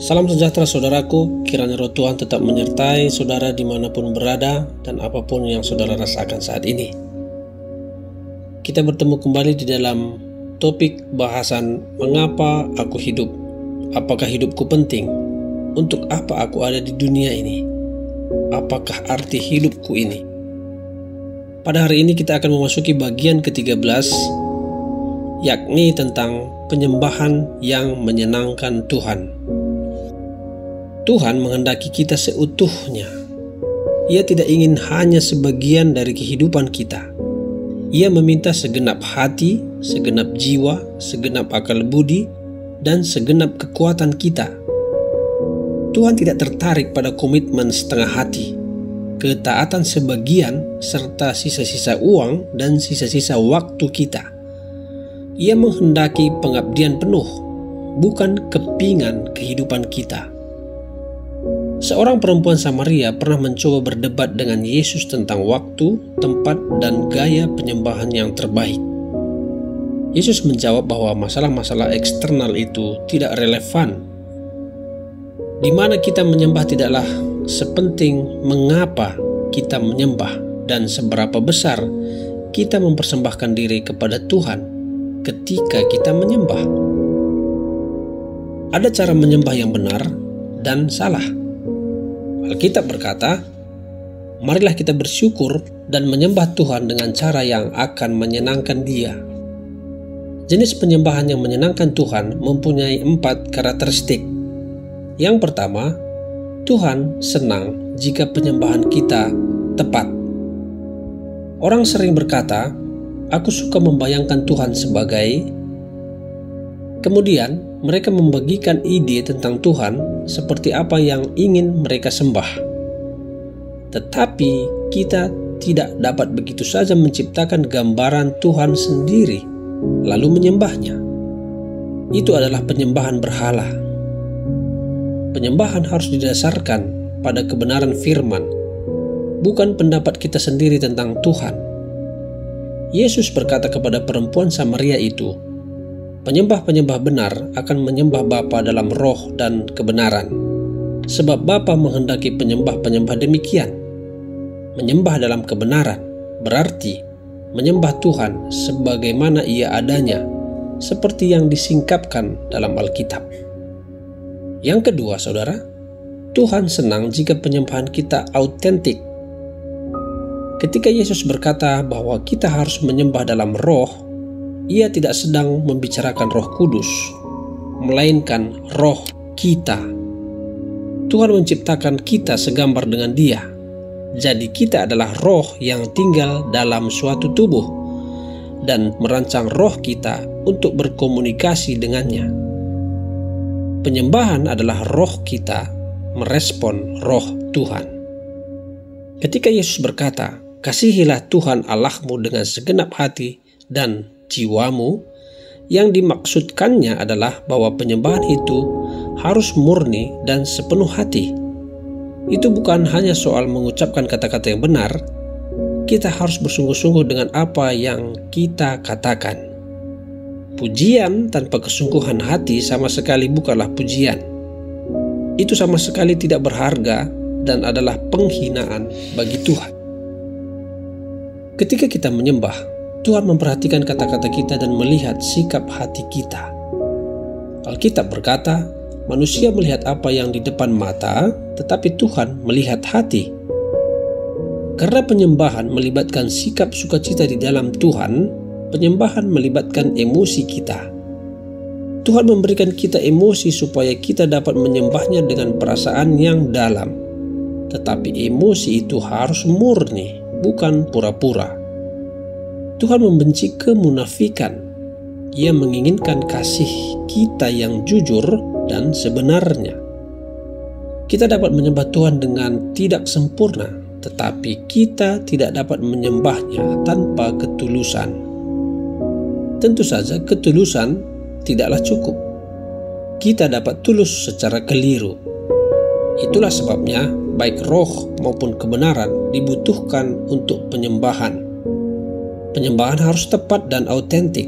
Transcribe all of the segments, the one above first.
Salam sejahtera saudaraku, kiranya roh Tuhan tetap menyertai saudara dimanapun berada dan apapun yang saudara rasakan saat ini. Kita bertemu kembali di dalam topik bahasan mengapa aku hidup. Apakah hidupku penting? Untuk apa aku ada di dunia ini? Apakah arti hidupku ini? Pada hari ini kita akan memasuki bagian ke-13, yakni tentang penyembahan yang menyenangkan Tuhan. Tuhan menghendaki kita seutuhnya. Ia tidak ingin hanya sebagian dari kehidupan kita. Ia meminta segenap hati, segenap jiwa, segenap akal budi, dan segenap kekuatan kita. Tuhan tidak tertarik pada komitmen setengah hati, ketaatan sebagian, serta sisa-sisa uang dan sisa-sisa waktu kita. Ia menghendaki pengabdian penuh, bukan kepingan kehidupan kita. Seorang perempuan Samaria pernah mencoba berdebat dengan Yesus tentang waktu, tempat, dan gaya penyembahan yang terbaik. Yesus menjawab bahwa masalah-masalah eksternal itu tidak relevan. Di mana kita menyembah tidaklah sepenting mengapa kita menyembah dan seberapa besar kita mempersembahkan diri kepada Tuhan ketika kita menyembah. Ada cara menyembah yang benar dan salah. Alkitab berkata, marilah kita bersyukur dan menyembah Tuhan dengan cara yang akan menyenangkan Dia. Jenis penyembahan yang menyenangkan Tuhan mempunyai 4 karakteristik. Yang pertama, Tuhan senang jika penyembahan kita tepat. Orang sering berkata, aku suka membayangkan Tuhan sebagai... Kemudian, mereka membagikan ide tentang Tuhan seperti apa yang ingin mereka sembah. Tetapi kita tidak dapat begitu saja menciptakan gambaran Tuhan sendiri lalu menyembahnya. Itu adalah penyembahan berhala. Penyembahan harus didasarkan pada kebenaran firman, bukan pendapat kita sendiri tentang Tuhan. Yesus berkata kepada perempuan Samaria itu, penyembah-penyembah benar akan menyembah Bapa dalam roh dan kebenaran, sebab Bapa menghendaki penyembah-penyembah demikian. Menyembah dalam kebenaran berarti menyembah Tuhan sebagaimana Ia adanya, seperti yang disingkapkan dalam Alkitab. Yang kedua, saudara, Tuhan senang jika penyembahan kita autentik. Ketika Yesus berkata bahwa kita harus menyembah dalam roh, Ia tidak sedang membicarakan Roh Kudus, melainkan roh kita. Tuhan menciptakan kita segambar dengan Dia. Jadi kita adalah roh yang tinggal dalam suatu tubuh dan merancang roh kita untuk berkomunikasi dengannya. Penyembahan adalah roh kita merespon roh Tuhan. Ketika Yesus berkata, kasihilah Tuhan Allahmu dengan segenap hati dan jiwamu, yang dimaksudkannya adalah bahwa penyembahan itu harus murni dan sepenuh hati. Itu bukan hanya soal mengucapkan kata-kata yang benar, kita harus bersungguh-sungguh dengan apa yang kita katakan. Pujian tanpa kesungguhan hati sama sekali bukanlah pujian. Itu sama sekali tidak berharga dan adalah penghinaan bagi Tuhan. Ketika kita menyembah, Tuhan memperhatikan kata-kata kita dan melihat sikap hati kita. Alkitab berkata, manusia melihat apa yang di depan mata, tetapi Tuhan melihat hati. Karena penyembahan melibatkan sikap sukacita di dalam Tuhan, penyembahan melibatkan emosi kita. Tuhan memberikan kita emosi supaya kita dapat menyembahnya dengan perasaan yang dalam. Tetapi emosi itu harus murni, bukan pura-pura. Tuhan membenci kemunafikan. Ia menginginkan kasih kita yang jujur dan sebenarnya. Kita dapat menyembah Tuhan dengan tidak sempurna, tetapi kita tidak dapat menyembahnya tanpa ketulusan. Tentu saja ketulusan tidaklah cukup. Kita dapat tulus secara keliru. Itulah sebabnya baik roh maupun kebenaran dibutuhkan untuk penyembahan. Penyembahan harus tepat dan autentik.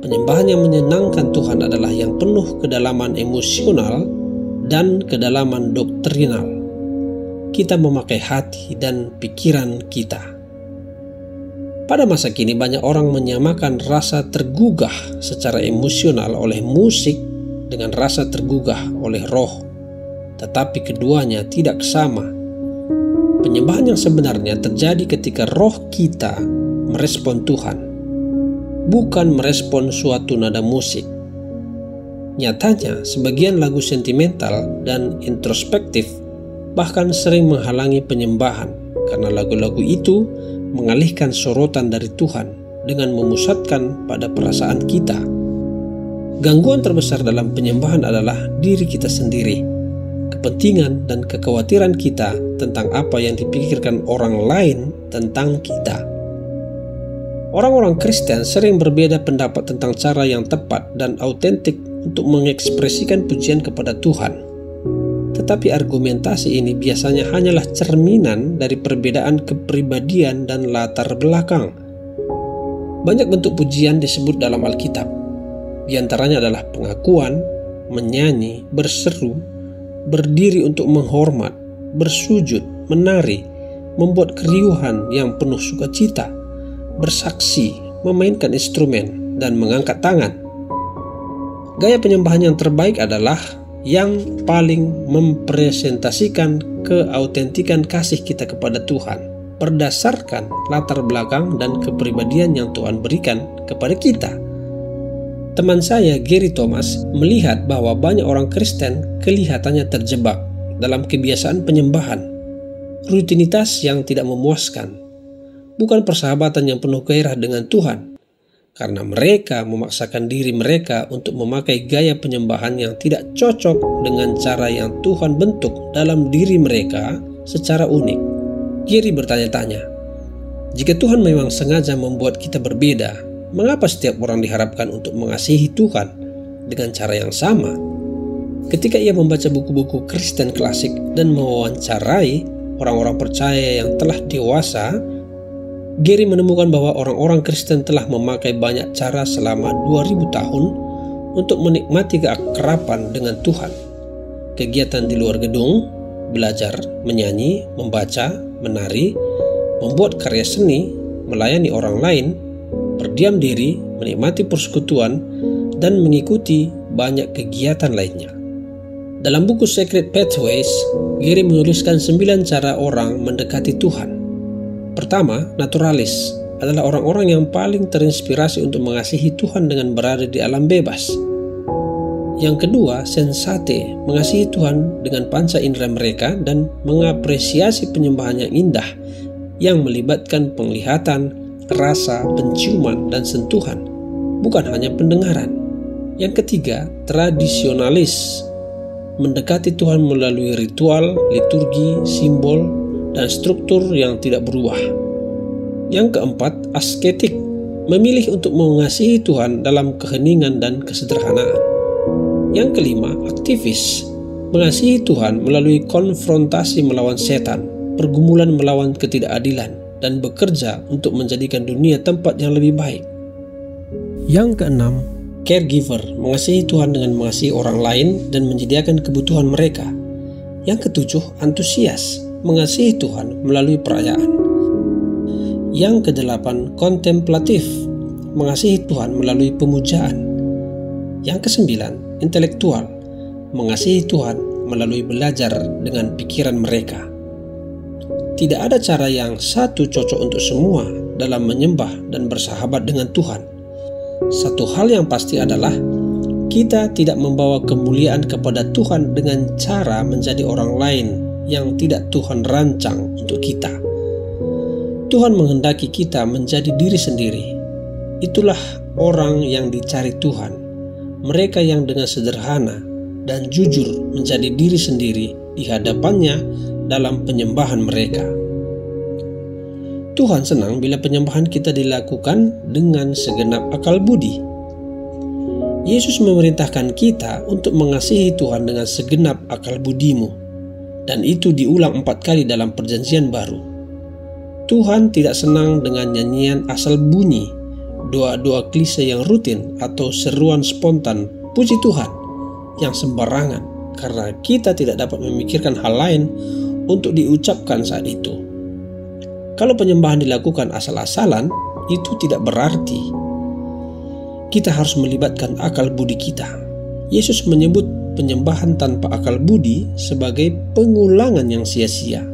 Penyembahan yang menyenangkan Tuhan adalah yang penuh kedalaman emosional dan kedalaman doktrinal. Kita memakai hati dan pikiran kita. Pada masa kini banyak orang menyamakan rasa tergugah secara emosional oleh musik dengan rasa tergugah oleh roh. Tetapi keduanya tidak sama. Penyembahan yang sebenarnya terjadi ketika roh kita merespon Tuhan, bukan merespon suatu nada musik. Nyatanya, sebagian lagu sentimental dan introspektif bahkan sering menghalangi penyembahan karena lagu-lagu itu mengalihkan sorotan dari Tuhan dengan memusatkan pada perasaan kita. Gangguan terbesar dalam penyembahan adalah diri kita sendiri, kepentingan dan kekhawatiran kita tentang apa yang dipikirkan orang lain tentang kita. Orang-orang Kristen sering berbeda pendapat tentang cara yang tepat dan autentik untuk mengekspresikan pujian kepada Tuhan. Tetapi argumentasi ini biasanya hanyalah cerminan dari perbedaan kepribadian dan latar belakang. Banyak bentuk pujian disebut dalam Alkitab. Di antaranya adalah pengakuan, menyanyi, berseru, berdiri untuk menghormat, bersujud, menari, membuat keriuhan yang penuh sukacita, bersaksi, memainkan instrumen, dan mengangkat tangan. Gaya penyembahan yang terbaik adalah yang paling mempresentasikan keautentikan kasih kita kepada Tuhan berdasarkan latar belakang dan kepribadian yang Tuhan berikan kepada kita. Teman saya, Gary Thomas, melihat bahwa banyak orang Kristen kelihatannya terjebak dalam kebiasaan penyembahan, rutinitas yang tidak memuaskan, bukan persahabatan yang penuh gairah dengan Tuhan, karena mereka memaksakan diri mereka untuk memakai gaya penyembahan yang tidak cocok dengan cara yang Tuhan bentuk dalam diri mereka secara unik. Gary bertanya-tanya, jika Tuhan memang sengaja membuat kita berbeda, mengapa setiap orang diharapkan untuk mengasihi Tuhan dengan cara yang sama? Ketika ia membaca buku-buku Kristen klasik dan mewawancarai orang-orang percaya yang telah dewasa, Gary menemukan bahwa orang-orang Kristen telah memakai banyak cara selama 2000 tahun untuk menikmati keakraban dengan Tuhan. Kegiatan di luar gedung, belajar, menyanyi, membaca, menari, membuat karya seni, melayani orang lain, berdiam diri, menikmati persekutuan, dan mengikuti banyak kegiatan lainnya. Dalam buku Secret Pathways, Gary menuliskan 9 cara orang mendekati Tuhan. Pertama, naturalis adalah orang-orang yang paling terinspirasi untuk mengasihi Tuhan dengan berada di alam bebas. Yang kedua, sensate, mengasihi Tuhan dengan panca indera mereka dan mengapresiasi penyembahan yang indah yang melibatkan penglihatan, rasa, penciuman, dan sentuhan, bukan hanya pendengaran. Yang ketiga, tradisionalis, mendekati Tuhan melalui ritual, liturgi, simbol, dan struktur yang tidak berubah. Yang keempat, asketik, memilih untuk mengasihi Tuhan dalam keheningan dan kesederhanaan. Yang kelima, aktivis, mengasihi Tuhan melalui konfrontasi melawan setan, pergumulan melawan ketidakadilan, dan bekerja untuk menjadikan dunia tempat yang lebih baik. Yang keenam, caregiver, mengasihi Tuhan dengan mengasihi orang lain dan menyediakan kebutuhan mereka. Yang ketujuh, antusias, mengasihi Tuhan melalui perayaan. Yang kedelapan, kontemplatif, mengasihi Tuhan melalui pemujaan. Yang kesembilan, intelektual, mengasihi Tuhan melalui belajar dengan pikiran mereka. Tidak ada cara yang satu cocok untuk semua dalam menyembah dan bersahabat dengan Tuhan. Satu hal yang pasti adalah kita tidak membawa kemuliaan kepada Tuhan dengan cara menjadi orang lain yang tidak Tuhan rancang untuk kita. Tuhan menghendaki kita menjadi diri sendiri. Itulah orang yang dicari Tuhan, mereka yang dengan sederhana dan jujur menjadi diri sendiri di hadapannya dalam penyembahan mereka. Tuhan senang bila penyembahan kita dilakukan dengan segenap akal budi. Yesus memerintahkan kita untuk mengasihi Tuhan dengan segenap akal budimu. Dan itu diulang 4 kali dalam perjanjian baru. Tuhan tidak senang dengan nyanyian asal bunyi, doa-doa klise yang rutin, atau seruan spontan puji Tuhan yang sembarangan, karena kita tidak dapat memikirkan hal lain untuk diucapkan saat itu. Kalau penyembahan dilakukan asal-asalan, itu tidak berarti. Kita harus melibatkan akal budi kita. Yesus menyebut penyembahan tanpa akal budi sebagai pengulangan yang sia-sia.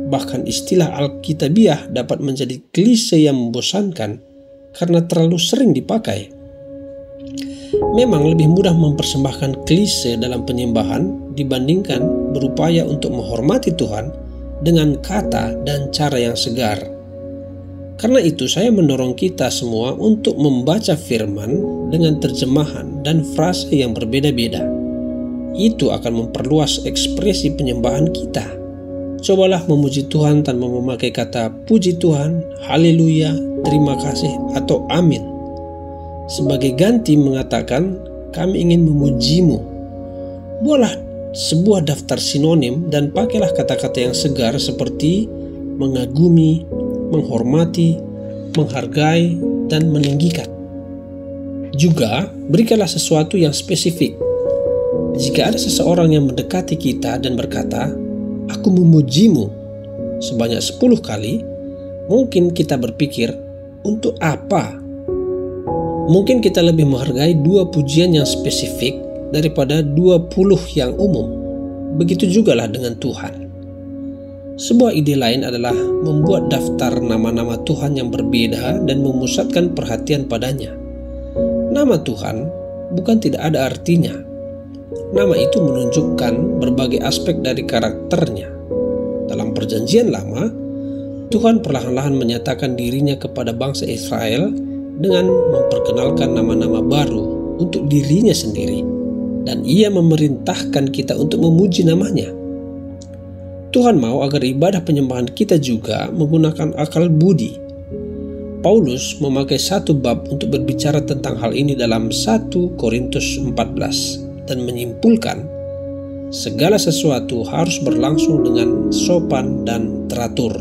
Bahkan istilah Alkitabiah dapat menjadi klise yang membosankan karena terlalu sering dipakai. Memang lebih mudah mempersembahkan klise dalam penyembahan dibandingkan berupaya untuk menghormati Tuhan dengan kata dan cara yang segar. Karena itu saya mendorong kita semua untuk membaca firman dengan terjemahan dan frase yang berbeda-beda. Itu akan memperluas ekspresi penyembahan kita. Cobalah memuji Tuhan tanpa memakai kata puji Tuhan, haleluya, terima kasih, atau amin. Sebagai ganti mengatakan, kami ingin memujimu. Buatlah sebuah daftar sinonim dan pakailah kata-kata yang segar seperti mengagumi, menghormati, menghargai, dan meninggikan. Juga berikanlah sesuatu yang spesifik. Jika ada seseorang yang mendekati kita dan berkata, "Aku memujimu," sebanyak 10 kali, mungkin kita berpikir, untuk apa? Mungkin kita lebih menghargai 2 pujian yang spesifik daripada 20 yang umum. Begitu jugalah dengan Tuhan. Sebuah ide lain adalah membuat daftar nama-nama Tuhan yang berbeda dan memusatkan perhatian padanya. Nama Tuhan bukan tidak ada artinya. Nama itu menunjukkan berbagai aspek dari karakternya. Dalam Perjanjian Lama, Tuhan perlahan-lahan menyatakan dirinya kepada bangsa Israel dengan memperkenalkan nama-nama baru untuk dirinya sendiri, dan Ia memerintahkan kita untuk memuji namanya. Tuhan mau agar ibadah penyembahan kita juga menggunakan akal budi. Paulus memakai 1 bab untuk berbicara tentang hal ini dalam 1 Korintus 14 dan menyimpulkan segala sesuatu harus berlangsung dengan sopan dan teratur.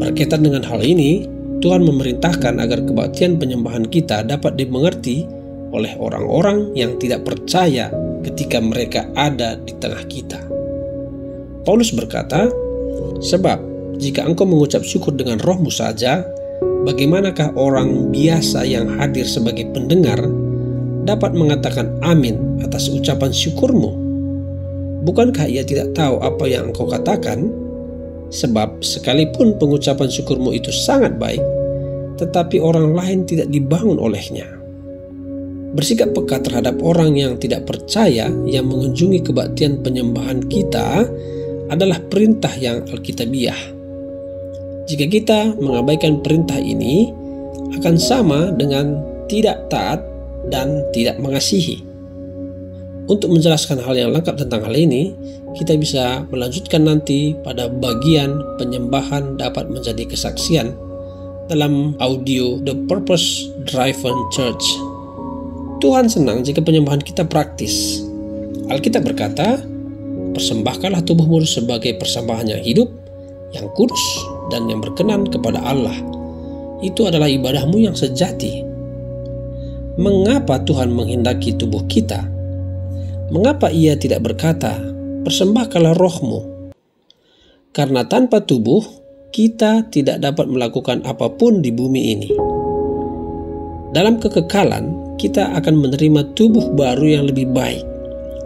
Berkaitan dengan hal ini, Tuhan memerintahkan agar kebaktian penyembahan kita dapat dimengerti oleh orang-orang yang tidak percaya ketika mereka ada di tengah kita. Paulus berkata, "Sebab jika engkau mengucap syukur dengan rohmu saja, bagaimanakah orang biasa yang hadir sebagai pendengar dapat mengatakan amin atas ucapan syukurmu? Bukankah ia tidak tahu apa yang engkau katakan? Sebab sekalipun pengucapan syukurmu itu sangat baik, tetapi orang lain tidak dibangun olehnya." Bersikap peka terhadap orang yang tidak percaya yang mengunjungi kebaktian penyembahan kita adalah perintah yang alkitabiah. Jika kita mengabaikan perintah ini, akan sama dengan tidak taat dan tidak mengasihi. Untuk menjelaskan hal yang lengkap tentang hal ini, kita bisa melanjutkan nanti pada bagian penyembahan dapat menjadi kesaksian dalam audio The Purpose Driven Church. Tuhan senang jika penyembahan kita praktis. Alkitab berkata, "Persembahkanlah tubuhmu sebagai persembahan yang hidup, yang kudus, dan yang berkenan kepada Allah. Itu adalah ibadahmu yang sejati." Mengapa Tuhan menghendaki tubuh kita? Mengapa Ia tidak berkata, "Persembahkanlah rohmu"? Karena tanpa tubuh, kita tidak dapat melakukan apapun di bumi ini. Dalam kekekalan, kita akan menerima tubuh baru yang lebih baik.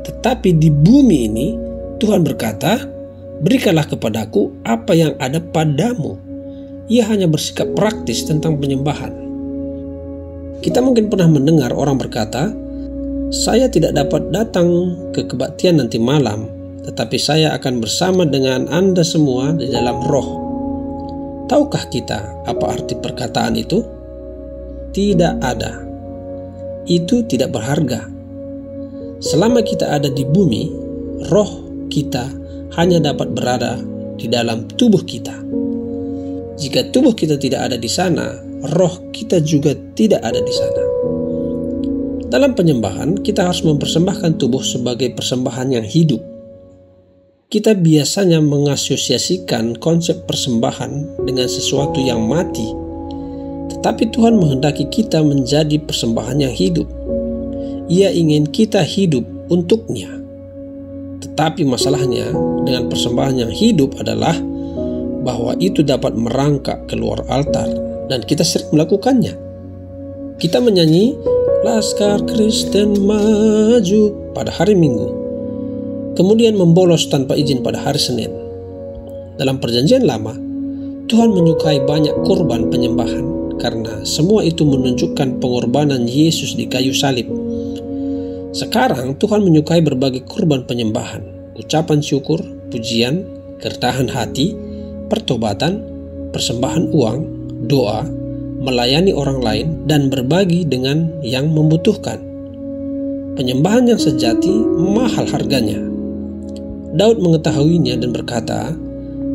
Tetapi di bumi ini, Tuhan berkata, "Berikanlah kepadaku apa yang ada padamu." Ia hanya bersikap praktis tentang penyembahan. Kita mungkin pernah mendengar orang berkata, "Saya tidak dapat datang ke kebaktian nanti malam, tetapi saya akan bersama dengan Anda semua di dalam roh." Tahukah kita apa arti perkataan itu? Tidak ada. Itu tidak berharga. Selama kita ada di bumi, roh kita hanya dapat berada di dalam tubuh kita. Jika tubuh kita tidak ada di sana, roh kita juga tidak ada di sana. Dalam penyembahan, kita harus mempersembahkan tubuh sebagai persembahan yang hidup. Kita biasanya mengasosiasikan konsep persembahan dengan sesuatu yang mati, tetapi Tuhan menghendaki kita menjadi persembahan yang hidup. Ia ingin kita hidup untuknya. Tetapi masalahnya dengan persembahan yang hidup adalah bahwa itu dapat merangkak keluar altar dan kita sering melakukannya. Kita menyanyi Laskar Kristen Maju pada hari Minggu, kemudian membolos tanpa izin pada hari Senin. Dalam Perjanjian Lama, Tuhan menyukai banyak kurban penyembahan karena semua itu menunjukkan pengorbanan Yesus di kayu salib. Sekarang Tuhan menyukai berbagai kurban penyembahan, ucapan syukur, pujian, kerendahan hati, pertobatan, persembahan uang, doa, melayani orang lain, dan berbagi dengan yang membutuhkan. Penyembahan yang sejati mahal harganya. Daud mengetahuinya dan berkata,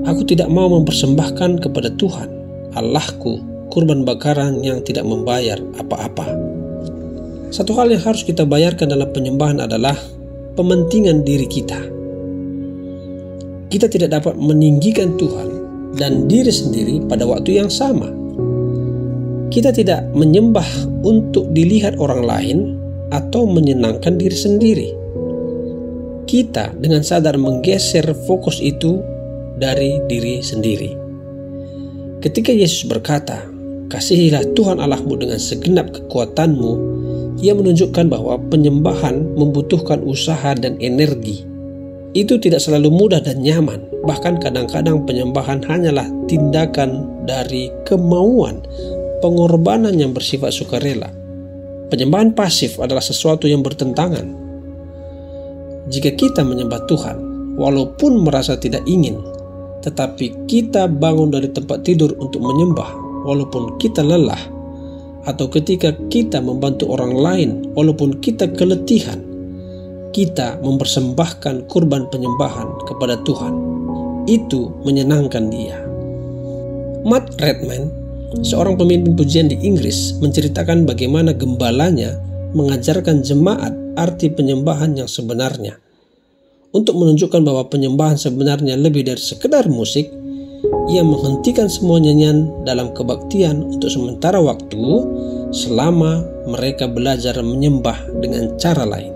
"Aku tidak mau mempersembahkan kepada Tuhan, Allahku, kurban bakaran yang tidak membayar apa-apa." Satu hal yang harus kita bayarkan dalam penyembahan adalah pementingan diri kita. Kita tidak dapat meninggikan Tuhan dan diri sendiri pada waktu yang sama. Kita tidak menyembah untuk dilihat orang lain atau menyenangkan diri sendiri. Kita dengan sadar menggeser fokus itu dari diri sendiri. Ketika Yesus berkata, "Kasihilah Tuhan Allahmu dengan segenap kekuatanmu," Ia menunjukkan bahwa penyembahan membutuhkan usaha dan energi. Itu tidak selalu mudah dan nyaman. Bahkan kadang-kadang penyembahan hanyalah tindakan dari kemauan, pengorbanan yang bersifat sukarela. Penyembahan pasif adalah sesuatu yang bertentangan. Jika kita menyembah Tuhan, walaupun merasa tidak ingin, tetapi kita bangun dari tempat tidur untuk menyembah, walaupun kita lelah, atau ketika kita membantu orang lain walaupun kita keletihan, kita mempersembahkan kurban penyembahan kepada Tuhan. Itu menyenangkan Dia. Matt Redman, seorang pemimpin pujian di Inggris, menceritakan bagaimana gembalanya mengajarkan jemaat arti penyembahan yang sebenarnya. Untuk menunjukkan bahwa penyembahan sebenarnya lebih dari sekedar musik, ia menghentikan semua nyanyian dalam kebaktian untuk sementara waktu selama mereka belajar menyembah dengan cara lain.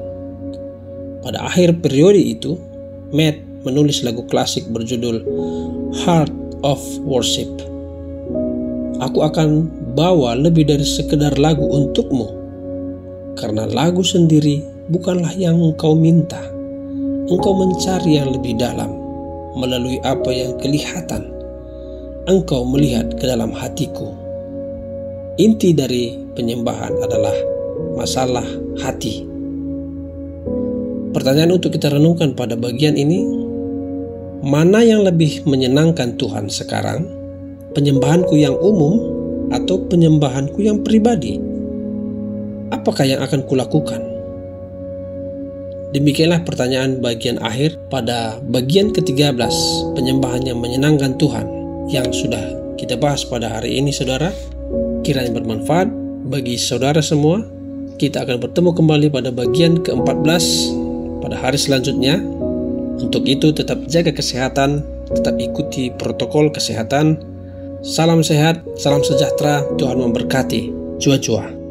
Pada akhir periode itu, Matt menulis lagu klasik berjudul Heart of Worship. Aku akan bawa lebih dari sekedar lagu untukmu, karena lagu sendiri bukanlah yang engkau minta. Engkau mencari yang lebih dalam melalui apa yang kelihatan. Engkau melihat ke dalam hatiku. Inti dari penyembahan adalah masalah hati. Pertanyaan untuk kita renungkan pada bagian ini, mana yang lebih menyenangkan Tuhan sekarang? Penyembahanku yang umum atau penyembahanku yang pribadi? Apakah yang akan kulakukan? Demikianlah pertanyaan bagian akhir pada bagian ke-13, penyembahan yang menyenangkan Tuhan, yang sudah kita bahas pada hari ini, saudara. Kiranya bermanfaat bagi saudara semua. Kita akan bertemu kembali pada bagian ke-14 pada hari selanjutnya. Untuk itu tetap jaga kesehatan, tetap ikuti protokol kesehatan. Salam sehat, salam sejahtera, Tuhan memberkati. Jua-jua.